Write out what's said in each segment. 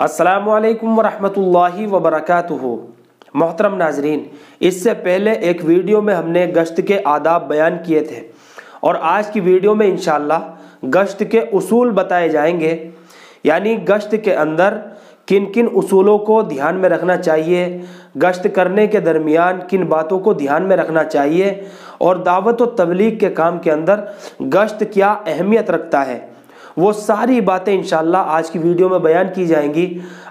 अस्सलामुअलैकुम वरहमतुल्लाहि वबरकातुहू। मोहतरम नाजरीन, इससे पहले एक वीडियो में हमने गश्त के आदाब बयान किए थे और आज की वीडियो में इंशाअल्लाह गश्त के उसूल बताए जाएंगे। यानी गश्त के अंदर किन किन उसूलों को ध्यान में रखना चाहिए, गश्त करने के दरमियान किन बातों को ध्यान में रखना चाहिए और दावत व तबलीग के काम के अंदर गश्त क्या अहमियत रखता है, वो सारी बातें इंशाअल्लाह आज की वीडियो में बयान की जाएंगी।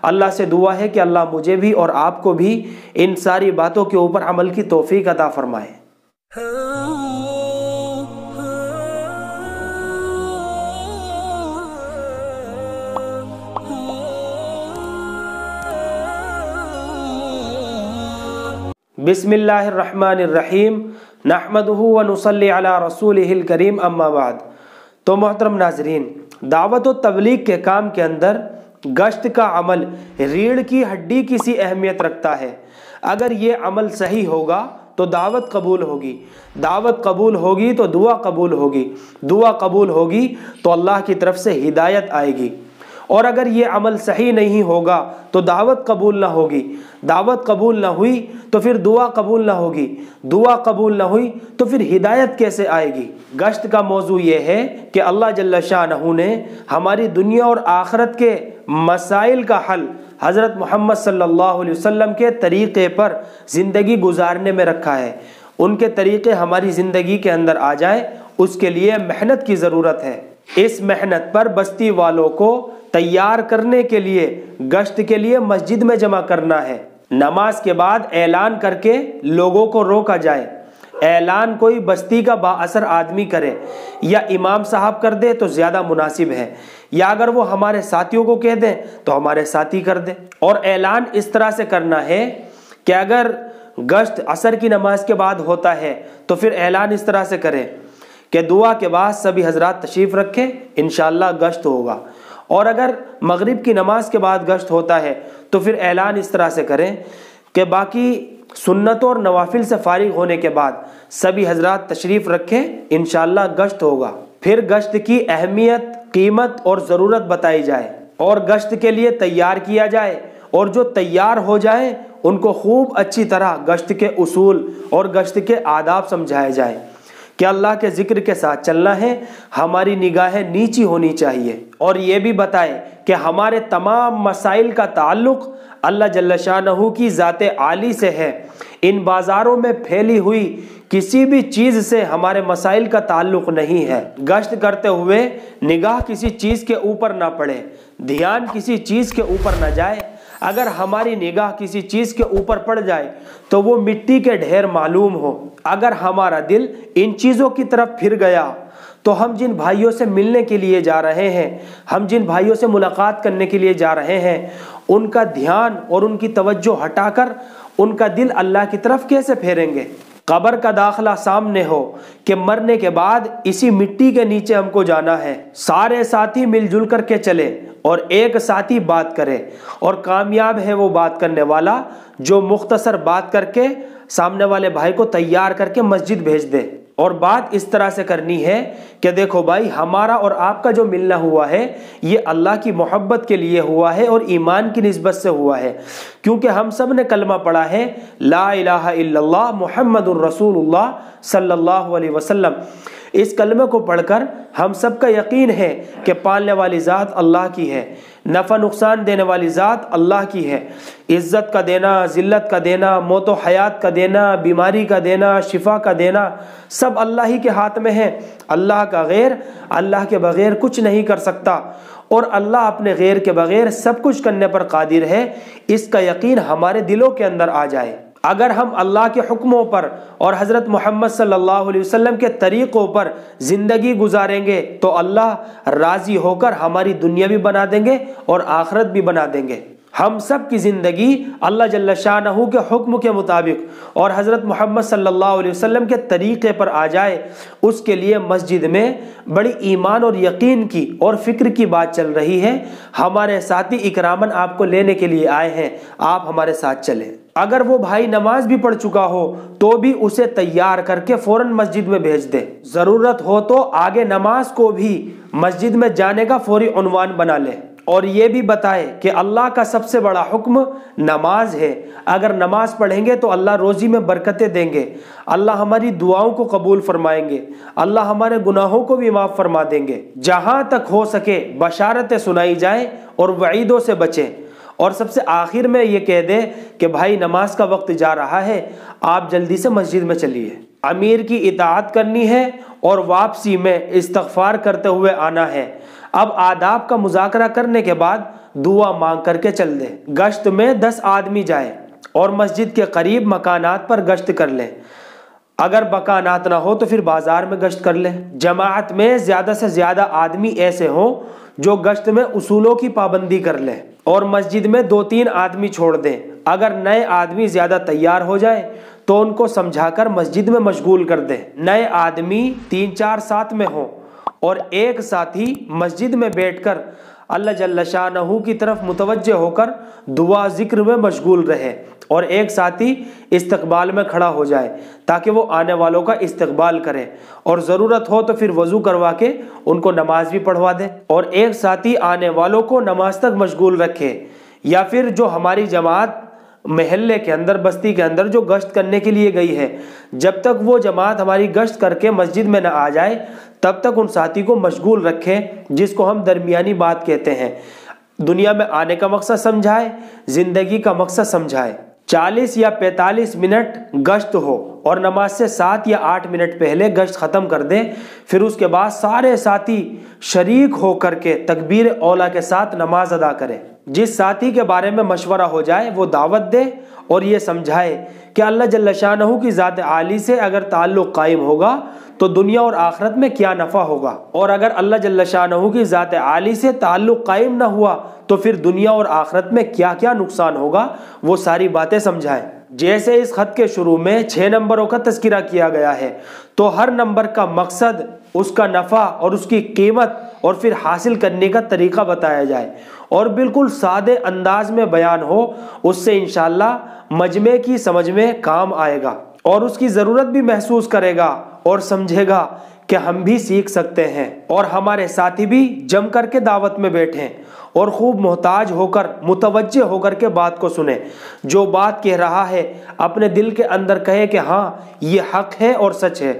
अल्लाह से दुआ है कि अल्लाह मुझे भी और आपको भी इन सारी बातों के ऊपर अमल की तौफीक अता फरमाए। बिस्मिल्लाहिर्रहमानिर्रहीम, नहमदुहु व नुसल्ली अला रसूलिहिल करीम, अम्मा बाद। तो मोहतरम नाजरीन, दावत व तबलीग के काम के अंदर गश्त का अमल रीढ़ की हड्डी की सी अहमियत रखता है। अगर ये अमल सही होगा तो दावत कबूल होगी, दावत कबूल होगी तो दुआ कबूल होगी, दुआ कबूल होगी तो अल्लाह की तरफ से हिदायत आएगी। और अगर ये अमल सही नहीं होगा तो दावत कबूल ना होगी, दावत कबूल ना हुई तो फिर दुआ कबूल ना होगी, दुआ कबूल ना हुई तो फिर हिदायत कैसे आएगी। गश्त का मौजू ये है कि अल्लाह जल्ल शानहू ने हमारी दुनिया और आखिरत के मसाइल का हल हज़रत मोहम्मद सल्लल्लाहु अलैहि वसल्लम के तरीक़े पर ज़िंदगी गुजारने में रखा है। उनके तरीक़े हमारी ज़िंदगी के अंदर आ जाए, उसके लिए मेहनत की ज़रूरत है। इस मेहनत पर बस्ती वालों को तैयार करने के लिए गश्त के लिए मस्जिद में जमा करना है। नमाज के बाद ऐलान करके लोगों को रोका जाए। ऐलान कोई बस्ती का बाअसर आदमी करे या इमाम साहब कर दे तो ज़्यादा मुनासिब है, या अगर वो हमारे साथियों को कह दें तो हमारे साथी कर दे। और ऐलान इस तरह से करना है कि अगर गश्त असर की नमाज के बाद होता है तो फिर ऐलान इस तरह से करें कि दुआ के बाद सभी हजरात तशरीफ़ रखें, इंशाअल्लाह गश्त होगा। और अगर मगरिब की नमाज के बाद गश्त होता है तो फिर ऐलान इस तरह से करें कि बाकी सुन्नतों और नवाफिल से फारिग होने के बाद सभी हजरात तशरीफ़ रखें, इंशाअल्लाह गश्त होगा। फिर गश्त की अहमियत, कीमत और ज़रूरत बताई जाए और गश्त के लिए तैयार किया जाए। और जो तैयार हो जाए उनको खूब अच्छी तरह गश्त के उसूल और गश्त के आदाब समझाए जाए कि अल्लाह के ज़िक्र के साथ चलना है, हमारी निगाहें नीची होनी चाहिए। और ये भी बताए कि हमारे तमाम मसाइल का ताल्लुक़ अल्लाह जल्ल शानहू की ज़ात आली से है। इन बाज़ारों में फैली हुई किसी भी चीज़ से हमारे मसाइल का ताल्लुक़ नहीं है। गश्त करते हुए निगाह किसी चीज़ के ऊपर ना पड़े, ध्यान किसी चीज़ के ऊपर ना जाए। अगर हमारी निगाह किसी चीज़ के ऊपर पड़ जाए तो वो मिट्टी के ढेर मालूम हो। अगर हमारा दिल इन चीज़ों की तरफ फिर गया तो हम जिन भाइयों से मिलने के लिए जा रहे हैं, हम जिन भाइयों से मुलाकात करने के लिए जा रहे हैं, उनका ध्यान और उनकी तवज्जो हटाकर उनका दिल अल्लाह की तरफ कैसे फेरेंगे। कब्र का दाखिला सामने हो कि मरने के बाद इसी मिट्टी के नीचे हमको जाना है। सारे साथी मिलजुल करके चले और एक साथी बात करे, और कामयाब है वो बात करने वाला जो मुख्तसर बात करके सामने वाले भाई को तैयार करके मस्जिद भेज दे। और बात इस तरह से करनी है कि देखो भाई, हमारा और आपका जो मिलना हुआ है ये अल्लाह की मोहब्बत के लिए हुआ है और ईमान की निस्बत से हुआ है, क्योंकि हम सब ने कलमा पढ़ा है, ला इलाहा इल्लल्लाह मुहम्मदुर रसूलुल्लाह सल्लल्लाहु अलैहि वसल्लम। इस कलमे को पढ़कर हम सब का यकीन है कि पालने वाली ज़ात अल्लाह की है, नफ़ा नुकसान देने वाली ज़ात अल्लाह की है, इज़्ज़त का देना, ज़िल्लत का देना, मौत व हयात का देना, बीमारी का देना, शिफा का देना, सब अल्लाह ही के हाथ में है। अल्लाह का गैर, अल्लाह के बग़ैर कुछ नहीं कर सकता, और अल्लाह अपने गैर के बग़ैर सब कुछ करने पर कादिर है। इसका यकीन हमारे दिलों के अंदर आ जाए। अगर हम अल्लाह के हुक्मों पर और हज़रत मोहम्मद सल्लल्लाहु अलैहि वसल्लम के तरीक़ों पर ज़िंदगी गुजारेंगे तो अल्लाह राज़ी होकर हमारी दुनिया भी बना देंगे और आखिरत भी बना देंगे। हम सब की ज़िंदगी अल्लाह जल्ल शानहू के हुक्म के मुताबिक और हज़रत मोहम्मद सल्लल्लाहु अलैहि वसल्लम के तरीक़े पर आ जाए, उसके लिए मस्जिद में बड़ी ईमान और यकीन की और फ़िक्र की बात चल रही है। हमारे साथी इकरामन आपको लेने के लिए आए हैं, आप हमारे साथ चलें। अगर वो भाई नमाज भी पढ़ चुका हो तो भी उसे तैयार करके फौरन मस्जिद में भेज दे। ज़रूरत हो तो आगे नमाज को भी मस्जिद में जाने का फौरी उन्वान बना ले। اور یہ بھی بتائے کہ اللہ کا سب سے بڑا حکم نماز ہے، اگر نماز پڑھیں گے تو اللہ روزی میں برکتیں دیں گے، اللہ ہماری دعاؤں کو قبول فرمائیں گے، اللہ ہمارے گناہوں کو بھی معاف فرما دیں گے۔ جہاں تک ہو سکے بشارتیں سنائی جائیں اور وعیدوں سے بچیں، اور سب سے آخر میں یہ کہہ دے کہ بھائی نماز کا وقت جا رہا ہے، آپ جلدی سے مسجد میں چلیے، امیر کی اطاعت کرنی ہے اور واپسی میں استغفار کرتے ہوئے آنا ہے۔ اب آداب کا مذاکرہ کرنے کے بعد دعا مانگ کر کے چل دے۔ گشت میں 10 آدمی جائے اور مسجد کے قریب مکانات پر گشت کر لیں، اگر مکانات نہ ہو تو پھر بازار میں گشت کر لیں۔ جماعت میں زیادہ سے زیادہ آدمی ایسے ہوں جو گشت میں اصولوں کی پابندی کر لیں، اور مسجد میں 2-3 آدمی چھوڑ دیں۔ اگر نئے آدمی زیادہ تیار ہو جائے تو ان کو سمجھا کر مسجد میں مشغول کر دیں۔ نئے آدمی 3-4 ساتھ میں ہوں اور ایک ساتھی مسجد میں بیٹھ کر اللہ جل شانہ کی طرف متوجہ ہو کر دعا ذکر میں مشغول رہے، اور ایک ساتھی استقبال میں کھڑا ہو جائے تاکہ وہ آنے والوں کا استقبال کرے، اور ضرورت ہو تو پھر وضو کروا کے ان کو نماز بھی پڑھوا دے، اور ایک ساتھی آنے والوں کو نماز تک مشغول رکھے۔ یا پھر جو ہماری جماعت محلے کے اندر، بستی کے اندر جو گشت کرنے کے لیے گئی ہے، جب تک وہ جماعت ہماری گشت کر کے مسجد میں نہ آ جائے تب تک ان ساتھی کو مشغول رکھے، جس کو ہم درمیانی بات کہتے ہیں۔ دنیا میں آنے کا مقصد سمجھائے، زندگی کا مقصد سمجھائے۔ 40 یا 45 منٹ گشت ہو اور نماز سے 7 یا 8 منٹ پہلے گشت ختم کر دیں، پھر اس کے بعد سارے ساتھی شریک ہو کر کے تکبیر اولا کے ساتھ نماز ادا کریں۔ جس ساتھی کے بارے میں مشورہ ہو جائے وہ دعوت دے اور یہ سمجھائے کہ اللہ جل شانہ کی ذات عالی سے اگر تعلق قائم ہوگا تو دنیا اور آخرت میں کیا نفع ہوگا، اور اگر اللہ جل شانہ کی ذات عالی سے تعلق قائم نہ ہوا تو پھر دنیا اور آخرت میں کیا کیا نقصان ہوگا، وہ ساری باتیں سمجھائیں۔ جیسے اس خط کے شروع میں 6 نمبروں کا تذکرہ کیا گیا ہے، تو ہر نمبر کا مقصد، اس کا نفع اور اس کی قیمت اور پھر حاصل کرنے کا طریقہ بتایا جائے، اور بالکل سادے انداز میں بیان ہو۔ اس سے انشاءاللہ مجمع کی سمجھ میں کام آئے گا، اور اس کی ضرورت بھی محسوس کرے گا اور سمجھے گا کہ ہم بھی سیکھ سکتے ہیں، اور ہمارے ساتھی بھی جم کر کے دعوت میں بیٹھیں اور خوب محتاج ہو کر، متوجہ ہو کر کے بات کو سنیں۔ جو بات کہہ رہا ہے اپنے دل کے اندر کہے کہ ہاں یہ حق ہے اور سچ ہے،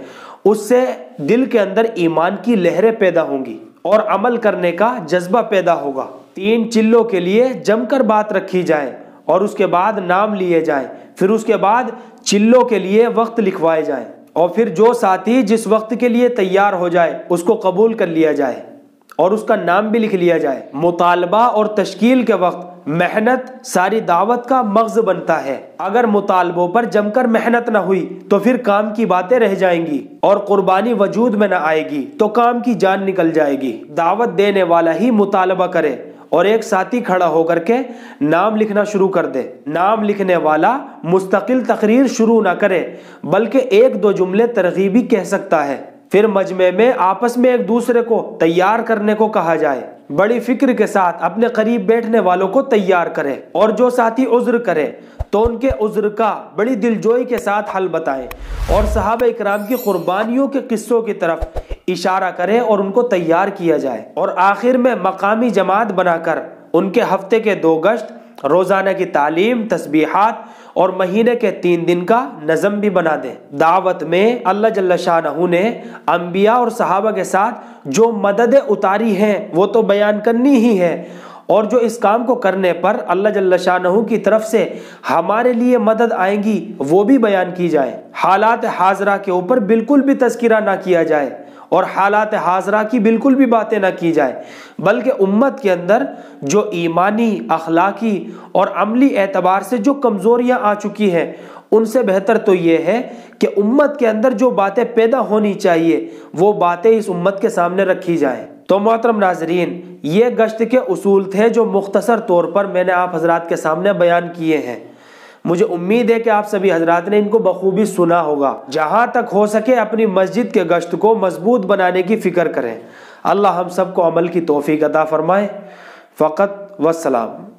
اس سے دل کے اندر ایمان کی لہریں پیدا ہوں گی اور عمل کرنے کا جذبہ پیدا ہوگا۔ 3 چلوں کے لیے جم کر بات رکھی جائے اور اس کے بعد نام لیے جائیں، پھر اس کے بعد چلوں کے لیے وقت لکھوائے جائیں، اور پھر جو ساتھی جس وقت کے لیے تیار ہو جائے اس کو قبول کر لیا جائے اور اس کا نام بھی لکھ لیا جائے۔ مطالبہ اور تشکیل کے وقت محنت ساری دعوت کا مغز بنتا ہے۔ اگر مطالبوں پر جم کر محنت نہ ہوئی تو پھر کام کی باتیں رہ جائیں گی اور قربانی وجود میں نہ آئے گی تو کام کی جان نکل جائے گی۔ دعوت دینے والا ہی مطالبہ کرے اور ایک ساتھی کھڑا ہو کر کے نام لکھنا شروع کر دے۔ نام لکھنے والا مستقل تقریر شروع نہ کرے بلکہ 1-2 جملے ترغیبی کہہ سکتا ہے۔ پھر مجمع میں آپس میں ایک دوسرے کو تیار کرنے کو کہا جائے۔ بڑی فکر کے ساتھ اپنے قریب بیٹھنے والوں کو تیار کرے، اور جو ساتھی عذر کرے تو ان کے عذر کا بڑی دلجوئی کے ساتھ حل بتائیں، اور صحابہ اکرام کی قربانیوں کے قصوں کی طرف اشارہ کرے اور ان کو تیار کیا جائے۔ اور آخر میں مقامی جماعت بنا کر ان کے ہفتے کے 2 گشت، روزانہ کی تعلیم، تسبیحات اور مہینے کے 3 دن کا نظم بھی بنا دیں۔ دعوت میں اللہ جل شانہ نے انبیاء اور صحابہ کے ساتھ جو مدد اتاری ہیں وہ تو بیان کرنی ہی ہے، اور جو اس کام کو کرنے پر اللہ جل شانہ کی طرف سے ہمارے لیے مدد آئیں گی وہ بھی بیان کی جائے۔ حالات حاضرہ کے اوپر بالکل بھی تذکرہ نہ کیا جائے اور حالات حاضرہ کی بالکل بھی باتیں نہ کی جائے، بلکہ امت کے اندر جو ایمانی، اخلاقی اور عملی اعتبار سے جو کمزوریاں آ چکی ہیں ان سے بہتر تو یہ ہے کہ امت کے اندر جو باتیں پیدا ہونی چاہیے وہ باتیں اس امت کے سامنے رکھی جائیں۔ تو محترم ناظرین، یہ گشت کے اصول تھے جو مختصر طور پر میں نے آپ حضرات کے سامنے بیان کیے ہیں۔ مجھے امید ہے کہ آپ سبھی حضرات نے ان کو بخوبی سنا ہوگا۔ جہاں تک ہو سکے اپنی مسجد کے گشت کو مضبوط بنانے کی فکر کریں۔ اللہ ہم سب کو عمل کی توفیق عطا فرمائے۔ فقط والسلام۔